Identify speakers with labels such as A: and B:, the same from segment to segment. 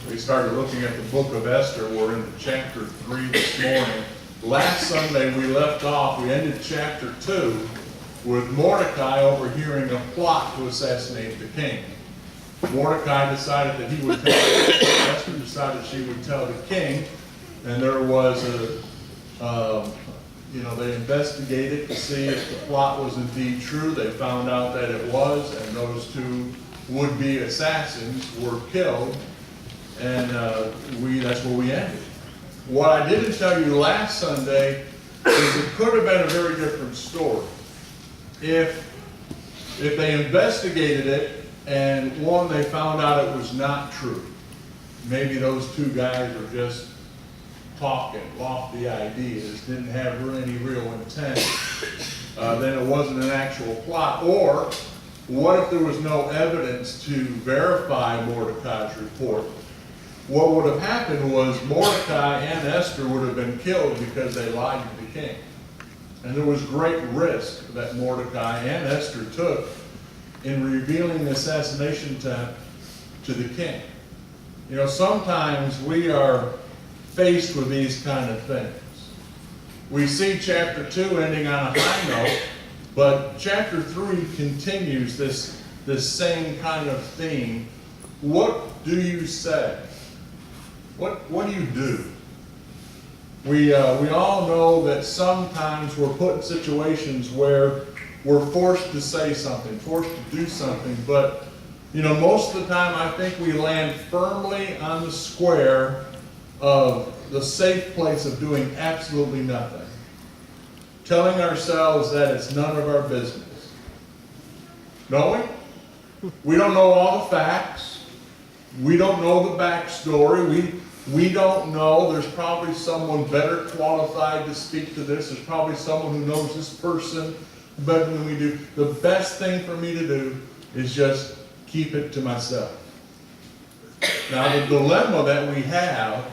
A: We started looking at the book of Esther. We're in chapter 3 this morning. Last Sunday we left off, we ended chapter 2 with Mordecai overhearing a plot to assassinate the king. Mordecai decided that he would tell, Esther decided she would tell the king, and there was they investigated to see if the plot was indeed true. They found out that it was, and those two would-be assassins were killed, and that's where we ended. What I didn't tell you last Sunday is it could have been a very different story. If they investigated it and they found out it was not true. Maybe those two guys were just talking, lofty ideas, didn't have any real intent. Then it wasn't an actual plot. Or what if there was no evidence to verify Mordecai's report? What would have happened was Mordecai and Esther would have been killed because they lied to the king. And there was great risk that Mordecai and Esther took in revealing the assassination attempt to the king. You know, sometimes we are faced with these kind of things. We see chapter 2 ending on a high note, but chapter 3 continues this same kind of theme. What do you say? What do you do? We all know that sometimes we're put in situations where we're forced to say something, forced to do something, but most of the time I think we land firmly on the square of the safe place of doing absolutely nothing. Telling ourselves that it's none of our business. Don't we? We don't know all the facts. We don't know the backstory. We don't know. There's probably someone better qualified to speak to this. There's probably someone who knows this person better than we do. The best thing for me to do is just keep it to myself. Now, the dilemma that we have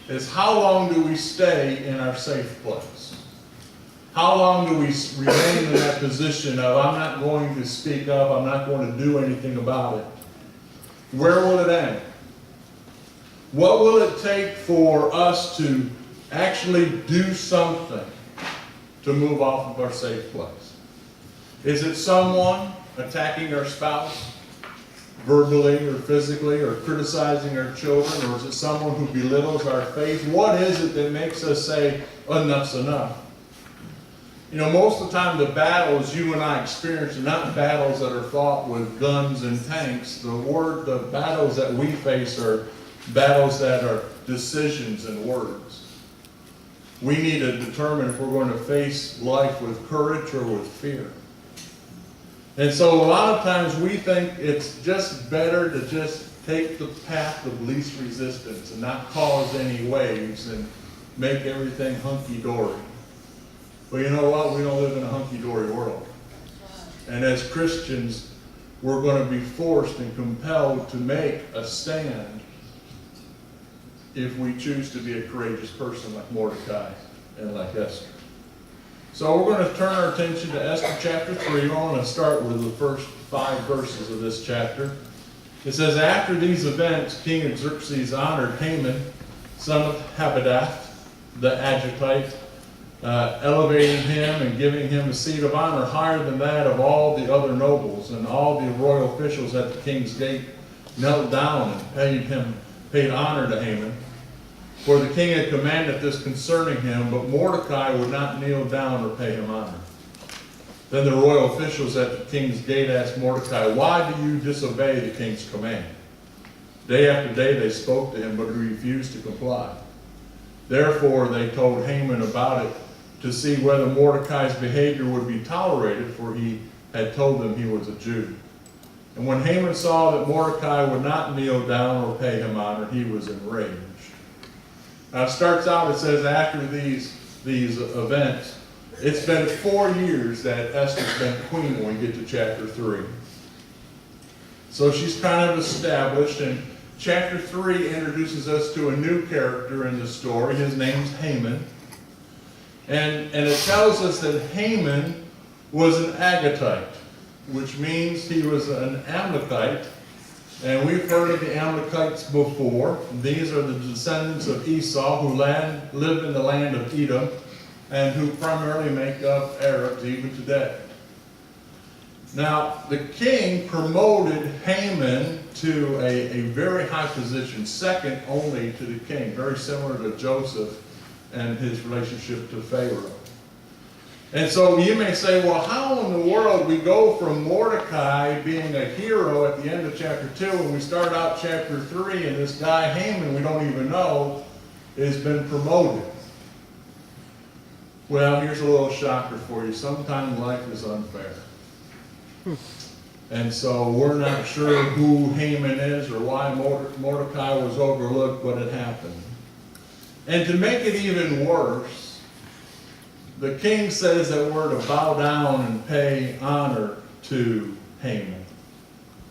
A: is how long do we stay in our safe place? How long do we remain in that position of I'm not going to speak up, I'm not going to do anything about it? Where will it end? What will it take for us to actually do something to move off of our safe place? Is it someone attacking our spouse verbally or physically, or criticizing our children, or is it someone who belittles our faith? What is it that makes us say enough's enough? Most of the time the battles you and I experience are not battles that are fought with guns and tanks. The battles that we face are battles that are decisions and words. We need to determine if we're going to face life with courage or with fear. And so a lot of times we think it's just better to just take the path of least resistance and not cause any waves and make everything hunky-dory. But you know what? We don't live in a hunky-dory world. And as Christians, we're going to be forced and compelled to make a stand if we choose to be a courageous person like Mordecai and like Esther. So we're going to turn our attention to Esther chapter 3. I want to start with the first 5 verses of this chapter. It says, after these events, King Xerxes honored Haman, son of Hammedatha, the Agagite, elevating him and giving him a seat of honor higher than that of all the other nobles, and all the royal officials at the king's gate knelt down and paid honor to Haman. For the king had commanded this concerning him, but Mordecai would not kneel down or pay him honor. Then the royal officials at the king's gate asked Mordecai, why do you disobey the king's command? Day after day they spoke to him, but he refused to comply. Therefore they told Haman about it to see whether Mordecai's behavior would be tolerated, for he had told them he was a Jew. And when Haman saw that Mordecai would not kneel down or pay him honor, he was enraged. Now it starts out, it says, after these events, it's been 4 years that Esther's been queen when we get to chapter 3. So she's kind of established, and chapter 3 introduces us to a new character in the story. His name's Haman. And it tells us that Haman was an Agagite, which means he was an Amalekite And we've heard of the Amalekites before. These are the descendants of Esau who live in the land of Edom and who primarily make up Arabs even today. Now, the king promoted Haman to a very high position, second only to the king, very similar to Joseph and his relationship to Pharaoh. And so you may say, well, how in the world we go from Mordecai being a hero at the end of chapter 2 and we start out chapter 3 and this guy Haman we don't even know has been promoted? Well, here's a little shocker for you. Sometimes life is unfair. And so we're not sure who Haman is or why Mordecai was overlooked, but it happened. And to make it even worse, the king says that we're to bow down and pay honor to Haman.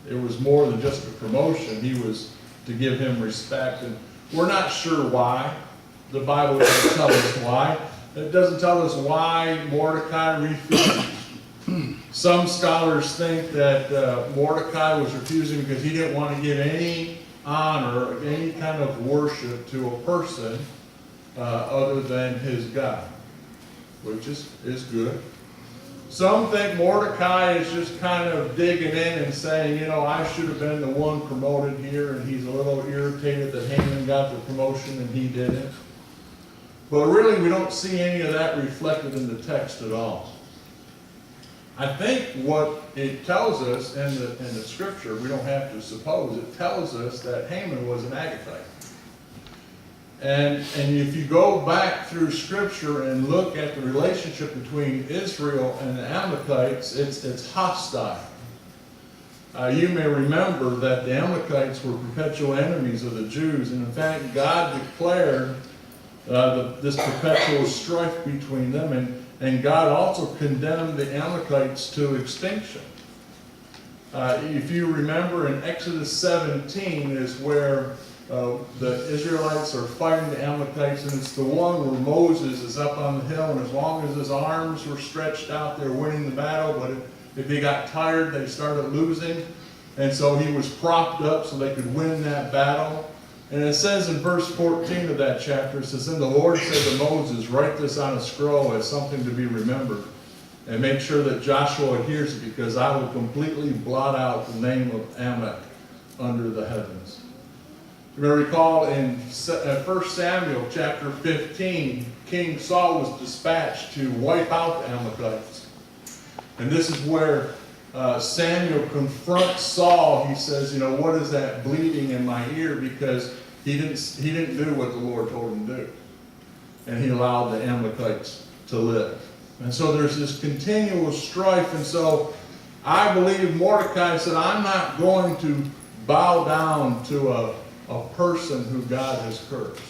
A: It was more than just a promotion. He was to give him respect. And we're not sure why. The Bible doesn't tell us why. It doesn't tell us why Mordecai refused. Some scholars think that Mordecai was refusing because he didn't want to give any honor, any kind of worship to a person other than his God, which is good. Some think Mordecai is just kind of digging in and saying, you know, I should have been the one promoted here, and he's a little irritated that Haman got the promotion and he didn't. But really, we don't see any of that reflected in the text at all. I think what it tells us in the scripture, we don't have to suppose, it tells us that Haman was an Agagite. And if you go back through scripture and look at the relationship between Israel and the Amalekites, it's hostile. You may remember that the Amalekites were perpetual enemies of the Jews, and in fact God declared this perpetual strife between them, and God also condemned the Amalekites to extinction. If you remember, in Exodus 17 is where the Israelites are fighting the Amalekites, and it's the one where Moses is up on the hill, and as long as his arms were stretched out, they're winning the battle, but if he got tired, they started losing. And so he was propped up so they could win that battle. And it says in verse 14 of that chapter, it says, "Then the Lord said to Moses, write this on a scroll as something to be remembered, and make sure that Joshua hears it, because I will completely blot out the name of Amalek under the heavens." You may recall in 1 Samuel chapter 15, King Saul was dispatched to wipe out the Amalekites. And this is where Samuel confronts Saul. He says, you know, what is that bleeding in my ear? Because he didn't do what the Lord told him to do. And he allowed the Amalekites to live. And so there's this continual strife. And so I believe Mordecai said, I'm not going to bow down to a person who God has cursed.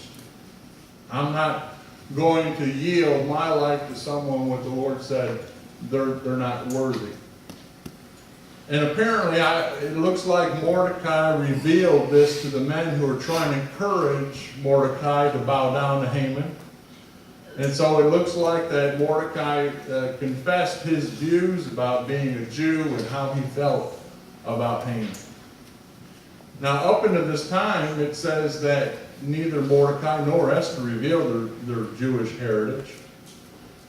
A: I'm not going to yield my life to someone what the Lord said they're not worthy. And apparently, it looks like Mordecai revealed this to the men who were trying to encourage Mordecai to bow down to Haman. And so it looks like that Mordecai confessed his views about being a Jew and how he felt about Haman. Now, up until this time, it says that neither Mordecai nor Esther revealed their Jewish heritage.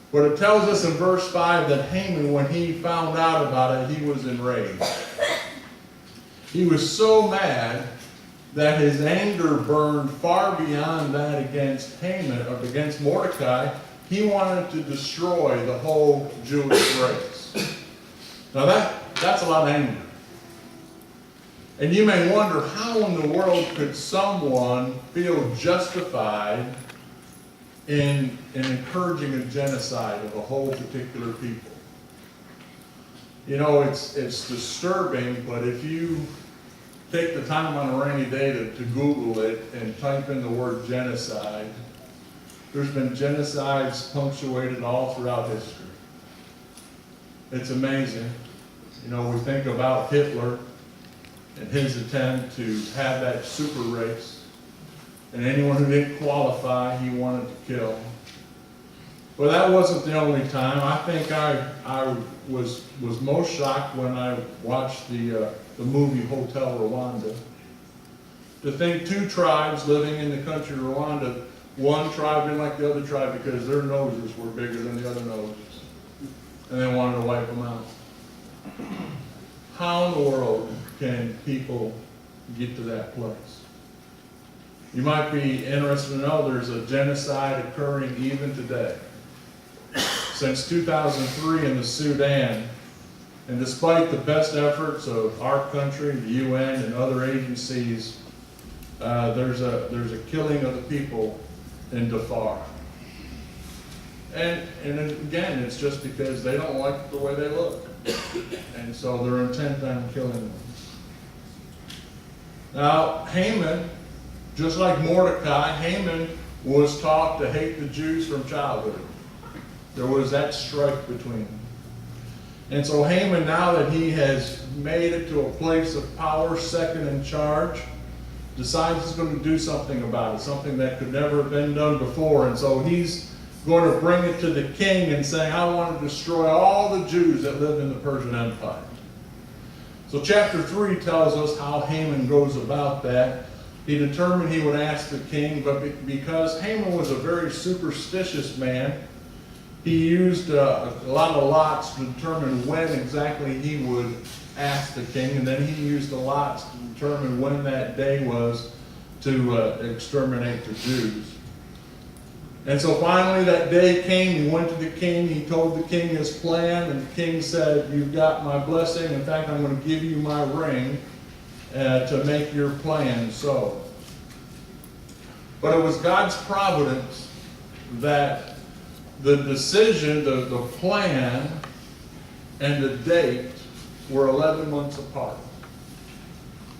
A: But it tells us in verse 5 that Haman, when he found out about it, he was enraged. He was so mad that his anger burned far beyond that against Haman, or against Mordecai. He wanted to destroy the whole Jewish race. Now that's a lot of anger. And you may wonder, how in the world could someone feel justified in encouraging a genocide of a whole particular people? You know, it's disturbing, but if you take the time on a rainy day to Google it and type in the word genocide, there's been genocides punctuated all throughout history. It's amazing. You know, we think about Hitler and his attempt to have that super race. And anyone who didn't qualify, he wanted to kill. Well, that wasn't the only time. I think I was most shocked when I watched the the movie Hotel Rwanda. To think two tribes living in the country of Rwanda, one tribe didn't like the other tribe because their noses were bigger than the other noses, and they wanted to wipe them out. How in the world can people get to that place? You might be interested to know there's a genocide occurring even today. Since 2003 in the Sudan, and despite the best efforts of our country, the UN, and other agencies, there's a killing of the people in Darfur. And again, it's just because they don't like the way they look. And so they're intent on killing them. Now, Haman, just like Mordecai, Haman was taught to hate the Jews from childhood. There was that strife between them. And so Haman, now that he has made it to a place of power, second in charge, decides he's going to do something about it, something that could never have been done before. And so he's going to bring it to the king and say, I want to destroy all the Jews that lived in the Persian Empire. So chapter 3 tells us how Haman goes about that. He determined he would ask the king, but because Haman was a very superstitious man, he used a lot of lots to determine when exactly he would ask the king, and then he used the lots to determine when that day was to exterminate the Jews. And so finally that day came, he went to the king, he told the king his plan, and the king said, you've got my blessing, in fact I'm going to give you my ring to make your plan so. But it was God's providence that the decision, the plan, and the date were 11 months apart.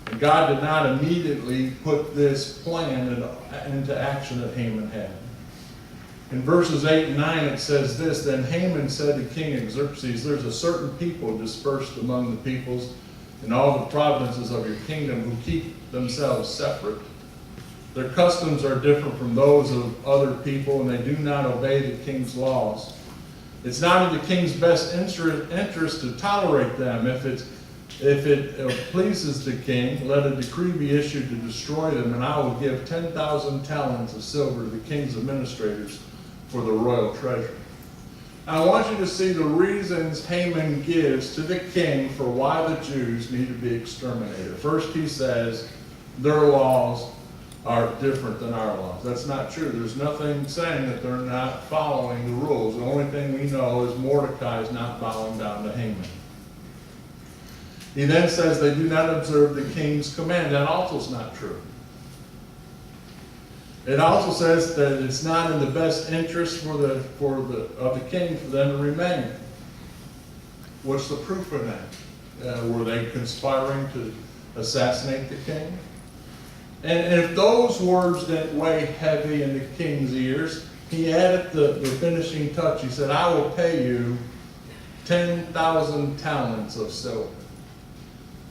A: And God did not immediately put this plan into action that Haman had. In verses 8 and 9 it says this, Then Haman said to King Xerxes, there's a certain people dispersed among the peoples in all the provinces of your kingdom who keep themselves separate. Their customs are different from those of other people, and they do not obey the king's laws. It's not in the king's best interest to tolerate them. If it pleases the king, let a decree be issued to destroy them, and I will give 10,000 talents of silver to the king's administrators for the royal treasure. Now, I want you to see the reasons Haman gives to the king for why the Jews need to be exterminated. First, he says their laws are different than our laws. That's not true. There's nothing saying that they're not following the rules. The only thing we know is Mordecai is not bowing down to Haman. He then says they do not observe the king's command. That also is not true. It also says that it's not in the best interest of the king for them to remain. What's the proof of that? Were they conspiring to assassinate the king? And if those words didn't weigh heavy in the king's ears, he added the finishing touch. He said, I will pay you 10,000 talents of silver.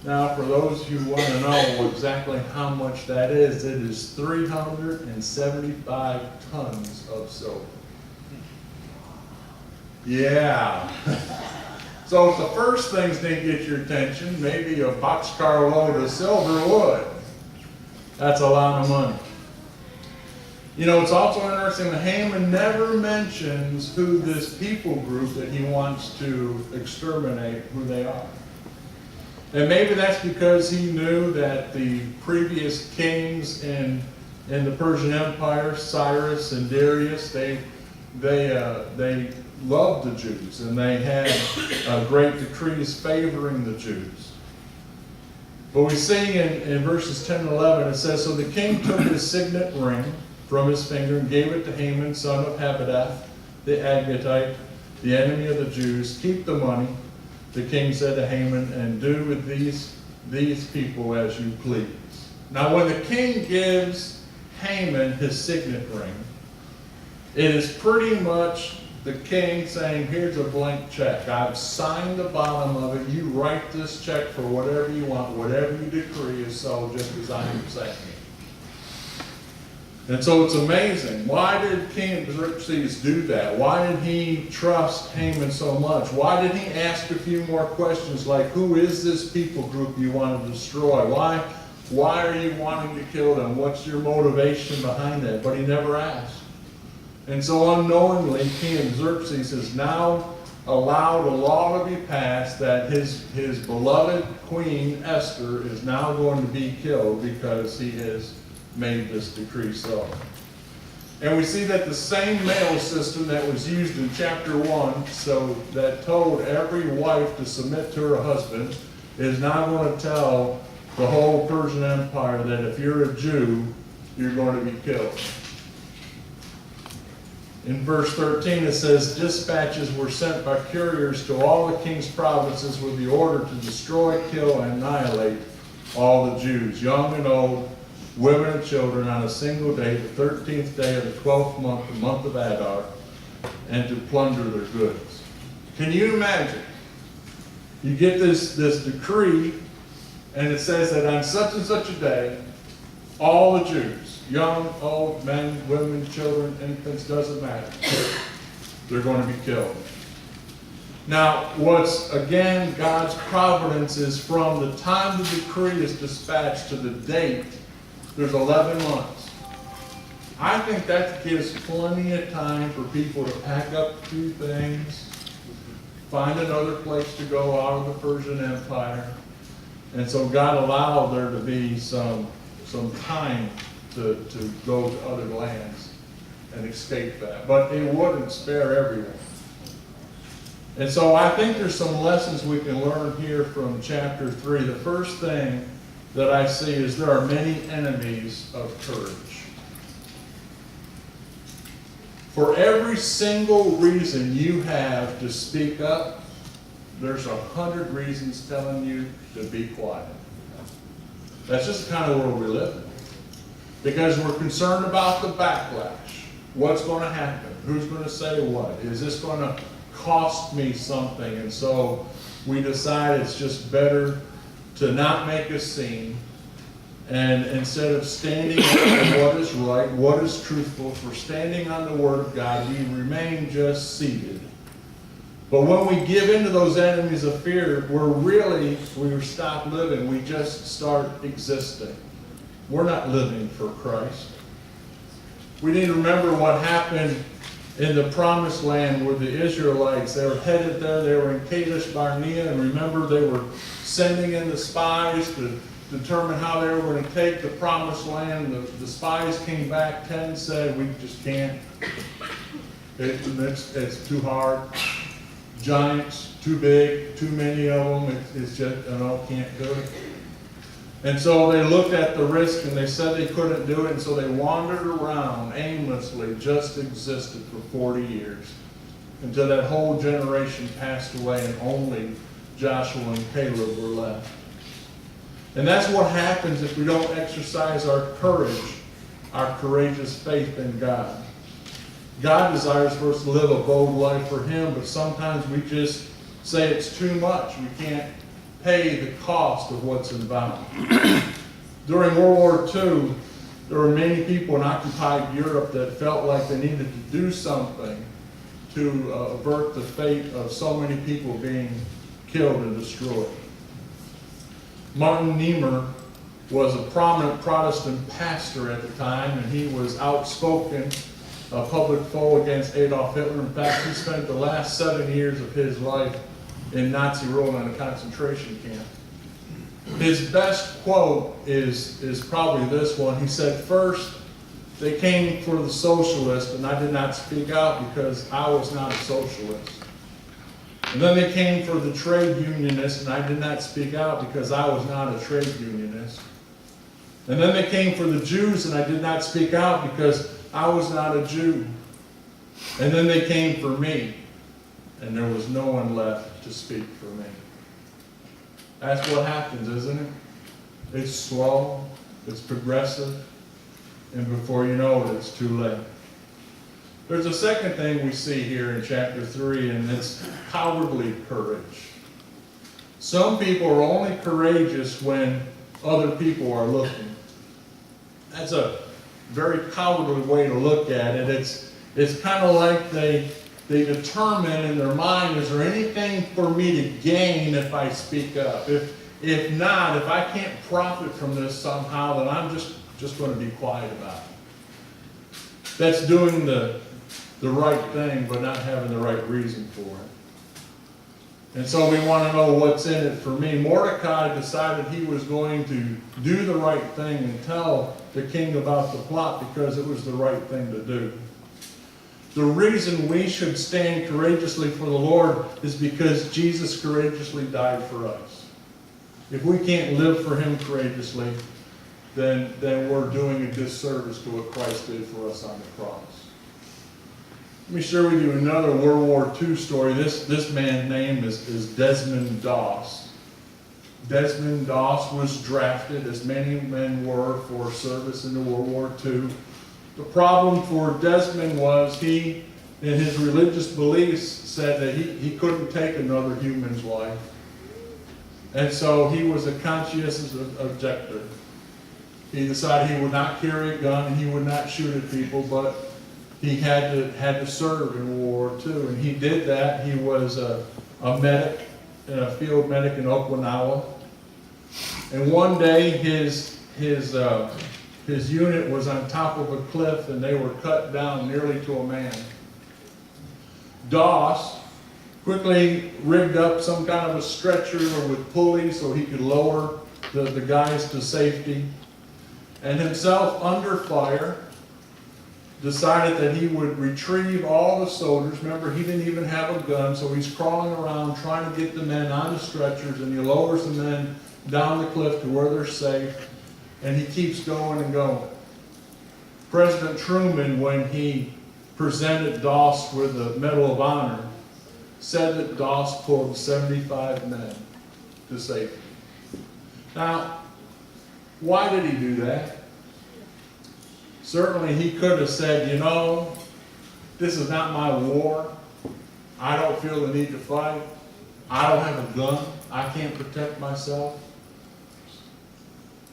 A: Now, for those who want to know exactly how much that is, it is 375 tons of silver. Yeah. So if the first things didn't get your attention, maybe a boxcar load of silver would. That's a lot of money. You know, it's also interesting that Haman never mentions who this people group that he wants to exterminate, who they are. And maybe that's because he knew that the previous kings in the Persian Empire, Cyrus and Darius, they loved the Jews, and they had great decrees favoring the Jews. But we see in verses 10 and 11, it says, So the king took his signet ring from his finger and gave it to Haman, son of Hammedatha, the Agagite, the enemy of the Jews. Keep the money, the king said to Haman, and do with these people as you please. Now when the king gives Haman his signet ring, it is pretty much the king saying, here's a blank check. I've signed the bottom of it. You write this check for whatever you want. Whatever you decree is so, just as I am saying. And so it's amazing. Why did King Xerxes do that? Why did he trust Haman so much? Why did he ask a few more questions like, who is this people group you want to destroy? Why are you wanting to kill them? What's your motivation behind that? But he never asked. And so unknowingly, King Xerxes has now allowed a law to be passed that his beloved queen, Esther, is now going to be killed because he has made this decree so. And we see that the same mail system that was used in chapter 1, so that told every wife to submit to her husband, is now going to tell the whole Persian Empire that if you're a Jew, you're going to be killed. In verse 13 it says, dispatches were sent by couriers to all the king's provinces with the order to destroy, kill, and annihilate all the Jews, young and old, women and children, on a single day, the 13th day of the 12th month, the month of Adar, and to plunder their goods. Can you imagine? You get this decree, and it says that on such and such a day, all the Jews, young, old, men, women, children, infants, doesn't matter, they're going to be killed. Now, what's, again, God's providence is from the time the decree is dispatched to the date, there's 11 months. I think that gives plenty of time for people to pack up a few things, find another place to go out of the Persian Empire. And so God allowed there to be some time to go to other lands and escape that. But it wouldn't spare everyone. And so I think there's some lessons we can learn here from chapter 3. The first thing that I see is there are many enemies of courage. For every single reason you have to speak up, there's 100 reasons telling you to be quiet. That's just the kind of world we live in. Because we're concerned about the backlash. What's going to happen? Who's going to say what? Is this going to cost me something? And so we decide it's just better to not make a scene, and instead of standing up for what is right, what is truthful, for standing on the Word of God, we remain just seated. But when we give into those enemies of fear, we stop living. We just start existing. We're not living for Christ. We need to remember what happened in the Promised Land with the Israelites. They were headed there. They were in Kadesh Barnea, and remember they were sending in the spies to determine how they were going to take the Promised Land. The spies came back. 10 said, we just can't. It's too hard. Giants, too big, too many of them. It's just, can't do it. And so they looked at the risk and they said they couldn't do it, and so they wandered around aimlessly, just existed for 40 years until that whole generation passed away and only Joshua and Caleb were left. And that's what happens if we don't exercise our courage, our courageous faith in God. God desires for us to live a bold life for Him, but sometimes we just say it's too much. We can't pay the cost of what's involved. During World War II, there were many people in occupied Europe that felt like they needed to do something to avert the fate of so many people being killed and destroyed. Martin Niemer was a prominent Protestant pastor at the time, and he was outspoken, a public foe against Adolf Hitler. In fact, he spent the last 7 years of his life in Nazi rule in a concentration camp. His best quote is probably this one. He said, first, they came for the socialist, and I did not speak out because I was not a socialist. And then they came for the trade unionist, and I did not speak out because I was not a trade unionist. And then they came for the Jews, and I did not speak out because I was not a Jew. And then they came for me, and there was no one left to speak for me. That's what happens, isn't it? It's slow, it's progressive, and before you know it, it's too late. There's a second thing we see here in chapter 3, and it's cowardly courage. Some people are only courageous when other people are looking. That's a very cowardly way to look at it. It's kind of like they determine in their mind, is there anything for me to gain if I speak up? If not, if I can't profit from this somehow, then I'm just going to be quiet about it. That's doing the right thing, but not having the right reason for it. And so we want to know what's in it for me. Mordecai decided he was going to do the right thing and tell the king about the plot because it was the right thing to do. The reason we should stand courageously for the Lord is because Jesus courageously died for us. If we can't live for Him courageously, then we're doing a disservice to what Christ did for us on the cross. Let me share with you another World War II story. This man's name is Desmond Doss. Desmond Doss was drafted, as many men were, for service in the World War II. The problem for Desmond was he, in his religious beliefs, said that he couldn't take another human's life. And so he was a conscientious objector. He decided he would not carry a gun and he would not shoot at people, but he had to serve in World War II. And he did that. He was a medic, a field medic in Okinawa. And one day his unit was on top of a cliff and they were cut down nearly to a man. Doss quickly rigged up some kind of a stretcher with pulleys so he could lower the guys to safety. And himself, under fire, decided that he would retrieve all the soldiers. Remember, he didn't even have a gun, so he's crawling around trying to get the men on the stretchers, and he lowers the men down the cliff to where they're safe, and he keeps going and going. President Truman, when he presented Doss with the Medal of Honor, said that Doss pulled 75 men to safety. Now, why did he do that? Certainly he could have said, you know, this is not my war. I don't feel the need to fight. I don't have a gun. I can't protect myself.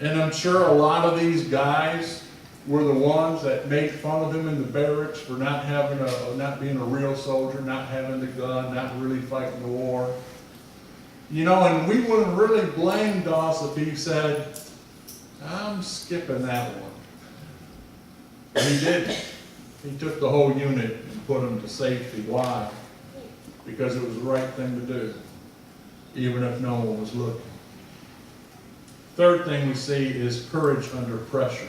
A: And I'm sure a lot of these guys were the ones that made fun of him in the barracks for not being a real soldier, not having the gun, not really fighting the war. You know, and we wouldn't really blame Doss if he said, I'm skipping that one. But he didn't. He took the whole unit and put them to safety. Why? Because it was the right thing to do, even if no one was looking. Third thing we see is courage under pressure.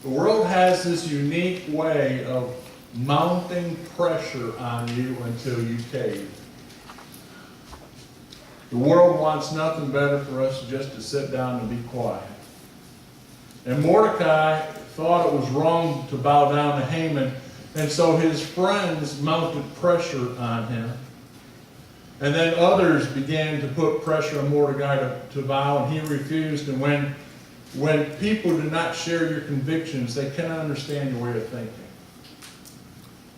A: The world has this unique way of mounting pressure on you until you cave. The world wants nothing better for us just to sit down and be quiet. And Mordecai thought it was wrong to bow down to Haman, and so his friends mounted pressure on him. And then others began to put pressure on Mordecai to bow, and he refused. And when people do not share your convictions, they cannot understand your way of thinking.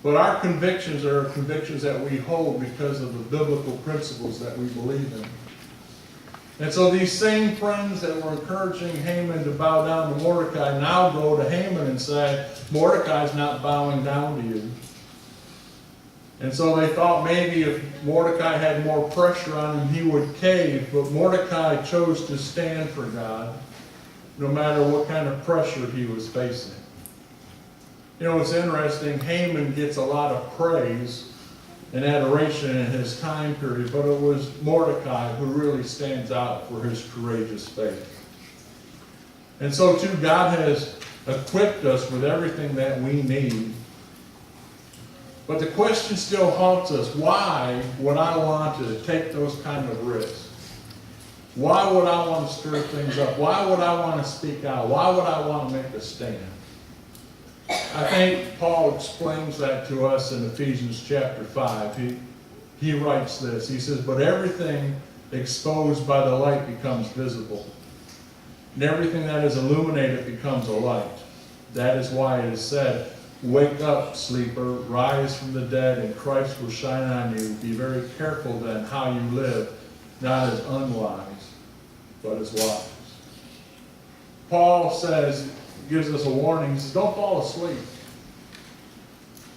A: But our convictions are convictions that we hold because of the biblical principles that we believe in. And so these same friends that were encouraging Haman to bow down to Mordecai now go to Haman and say, Mordecai's not bowing down to you. And so they thought maybe if Mordecai had more pressure on him, he would cave. But Mordecai chose to stand for God, no matter what kind of pressure he was facing. You know, it's interesting, Haman gets a lot of praise and adoration in his time period, but it was Mordecai who really stands out for his courageous faith. And so too, God has equipped us with everything that we need. But the question still haunts us, why would I want to take those kind of risks? Why would I want to stir things up? Why would I want to speak out? Why would I want to make a stand? I think Paul explains that to us in Ephesians chapter 5. He writes this. He says, but everything exposed by the light becomes visible, and everything that is illuminated becomes a light. That is why it is said, wake up, sleeper, rise from the dead, and Christ will shine on you. Be very careful then how you live, not as unwise, but as wise. Paul says, gives us a warning. He says, don't fall asleep.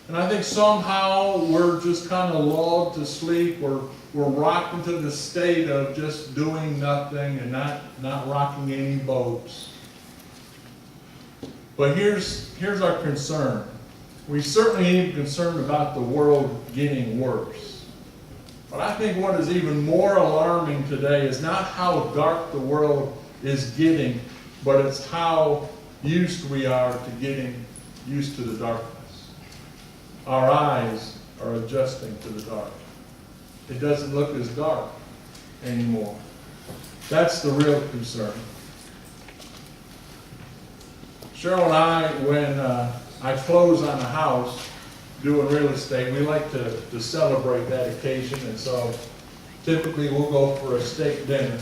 A: And I think somehow we're just kind of lulled to sleep. We're rocked into the state of just doing nothing and not rocking any boats. But here's our concern. We certainly need to be concerned about the world getting worse. But I think what is even more alarming today is not how dark the world is getting, but it's how used we are to getting used to the darkness. Our eyes are adjusting to the dark. It doesn't look as dark anymore. That's the real concern. Cheryl and I, when I close on a house doing real estate, we like to celebrate that occasion, and so typically we'll go for a steak dinner.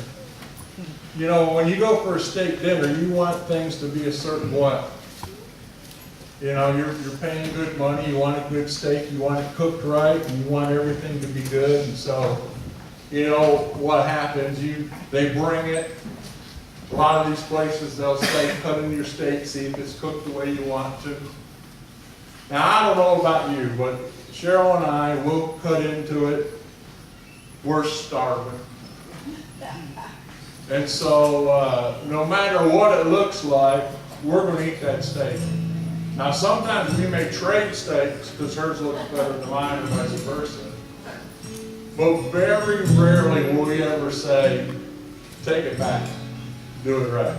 A: You know, when you go for a steak dinner, you want things to be a certain way. You know, you're paying good money, you want a good steak, you want it cooked right, and you want everything to be good. And so, you know, what happens, they bring it. A lot of these places, they'll say, cut in your steak, see if it's cooked the way you want to. Now, I don't know about you, but Cheryl and I will cut into it. We're starving. And so, no matter what it looks like, we're going to eat that steak. Now, sometimes we may trade steaks because hers looks better than mine and vice versa. But very rarely will we ever say, take it back, do it right.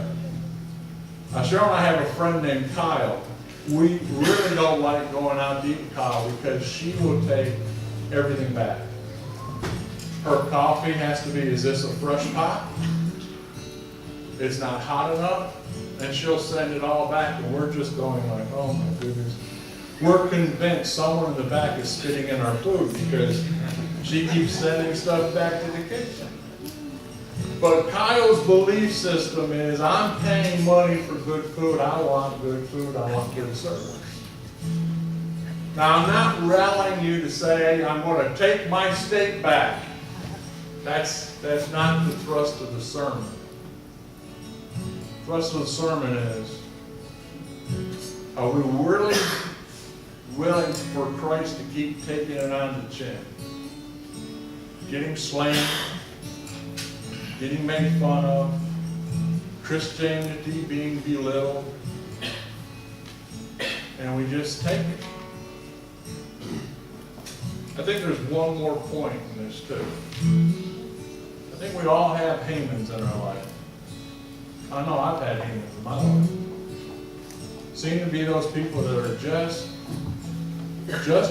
A: Now, Cheryl and I have a friend named Kyle. We really don't like going out to eat with Kyle because she will take everything back. Her coffee has to be, is this a fresh pot? It's not hot enough? And she'll send it all back, and we're just going like, oh my goodness. We're convinced someone in the back is spitting in our food because she keeps sending stuff back to the kitchen. But Kyle's belief system is, I'm paying money for good food. I want good food. I want good service. Now, I'm not rallying you to say, I'm going to take my steak back. That's not the thrust of the sermon. The thrust of the sermon is, are we really willing for Christ to keep taking it on the chin? Getting slain, getting made fun of, Christianity being belittled, and we just take it. I think there's one more point in this too. I think we all have Hamans in our life. I know I've had Hamans in my life. Seem to be those people that are just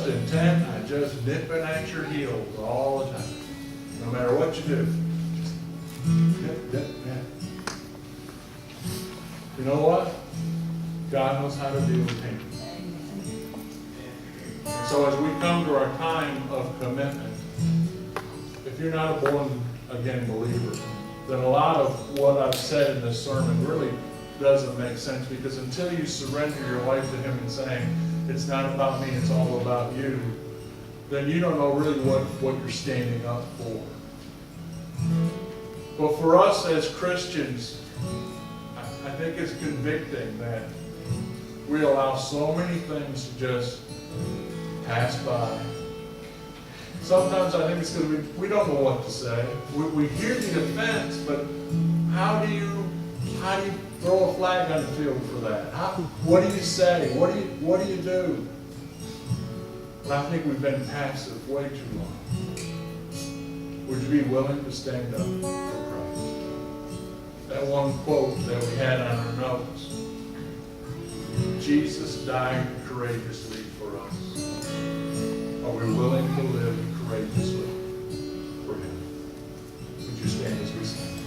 A: intent on just nipping at your heels all the time. No matter what you do. Just nip. You know what? God knows how to deal with Hamans. So as we come to our time of commitment, if you're not a born-again believer, then a lot of what I've said in this sermon really doesn't make sense, because until you surrender your life to Him and saying, it's not about me, it's all about you, then you don't know really what you're standing up for. But for us as Christians, I think it's convicting that we allow so many things to just pass by. Sometimes I think it's because we don't know what to say. We hear the offense, but how do you throw a flag on the field for that? What do you say? What do you do? Well, I think we've been passive way too long. Would you be willing to stand up for Christ? That one quote that we had on our notes. Jesus died courageously for us. Are we willing to live courageously for Him? Would you stand as we sing?